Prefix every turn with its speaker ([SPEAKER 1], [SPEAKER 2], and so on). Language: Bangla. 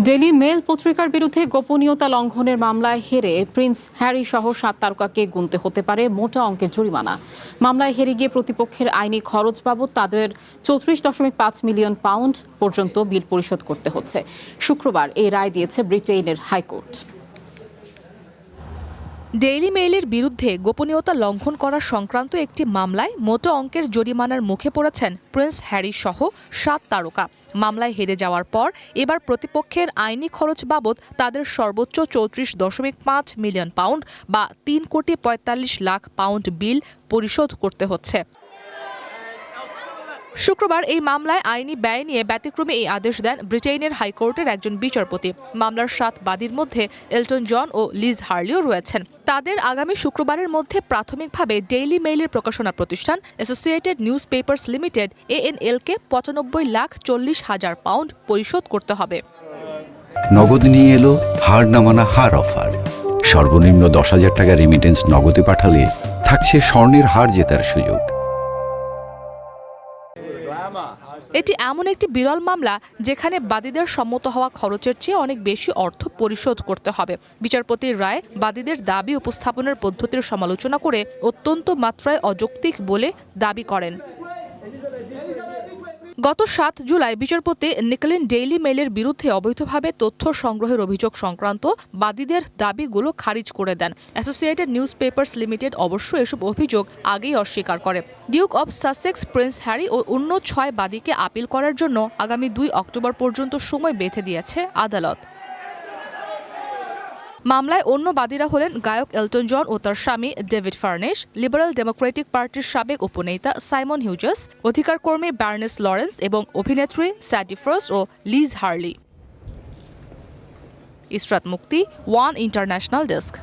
[SPEAKER 1] ডেইলি মেল পত্রিকার বিরুদ্ধে গোপনীয়তা লঙ্ঘনের মামলায় হেরে প্রিন্স হ্যারি সহ 7 তারকাকে গুনতে হতে পারে মোটা অঙ্কের জরিমানা। মামলায় হেরে গিয়ে প্রতিপক্ষের আইনি খরচ বাবদ তাদের 34.5 মিলিয়ন পাউন্ড পর্যন্ত বিল পরিশোধ করতে হচ্ছে। শুক্রবার এই রায় দিয়েছে ব্রিটেনের হাইকোর্ট।
[SPEAKER 2] ডেইলি মেইলের বিরুদ্ধে গোপনীয়তা লঙ্ঘন করা সংক্রান্ত একটি মামলায় মোটা অঙ্কের জরিমানার মুখে পড়েছেন প্রিন্স হ্যারি সহ 7 তারকা। মামলায় হেরে যাওয়ার পর এবার প্রতিপক্ষের আইনি খরচ বাবদ তাদের সর্বোচ্চ 34.5 মিলিয়ন পাউন্ড বা 3,45,00,000 পাউন্ড বিল পরিশোধ করতে হচ্ছে। শুক্রবার এই মামলায় আইনি ব্যয় নিয়ে ব্যতিক্রমী এই আদেশ দেন ব্রিটেনের হাইকোর্টের একজন বিচারপতি। মামলার 7 বাদীর মধ্যে এলটন জন ও লিজ হার্লিও রয়েছেন। তাদের আগামী শুক্রবারের মধ্যে প্রাথমিকভাবে ডেইলি মেইলের প্রকাশনা প্রতিষ্ঠান অ্যাসোসিয়েটেড নিউজ পেপারস লিমিটেড ANL-কে 95,40,000 পাউন্ড পরিশোধ করতে হবে।
[SPEAKER 3] নগদ নিয়ে এলো হার না মানা হার অফার। সর্বনিম্ন 10,000 টাকা রেমিটেন্স নগদে পাঠালে থাকছে স্বর্ণের হার জেতার সুযোগ।
[SPEAKER 2] এটি এমন একটি বিরল মামলা যেখানে বাদীদের সম্মত হওয়া খরচের চেয়ে অনেক বেশি অর্থ পরিশোধ করতে হবে। বিচারপতির রায় বাদীদের দাবি উপস্থাপনের পদ্ধতির সমালোচনা করে অত্যন্ত মাত্রায় অযৌক্তিক বলে দাবি করেন। গত 7 জুলাই বিচারপতি নিকলিন ডেইলি মেইলের বিরুদ্ধে অবৈধভাবে তথ্য সংগ্রহের অভিযোগ সংক্রান্ত বাদীদের দাবিগুলো খারিজ করে দেন। অ্যাসোসিয়েটেড নিউজ পেপারস লিমিটেড অবশ্য এসব অভিযোগ আগেই অস্বীকার করে। Duke of Sussex prince Harry ও অন্য 6 বাদীকে আপিল করার জন্য আগামী 2 অক্টোবর পর্যন্ত সময় বেঁধে দিয়েছে আদালত। মামলায় অন্য বাদীরা হলেন গায়ক এলটন জন ও তার স্বামী ডেভিড ফার্নেশ, লিবারেল ডেমোক্রেটিক পার্টির সাবেক উপনেতা সাইমন হিউজেস, অধিকার কর্মী বার্নেস লরেন্স এবং অভিনেত্রী স্যাডি ফ্রস্ট ও লিজ হার্লি। ইসরাত মুক্তি, ওয়ান ইন্টারন্যাশনাল ডেস্ক।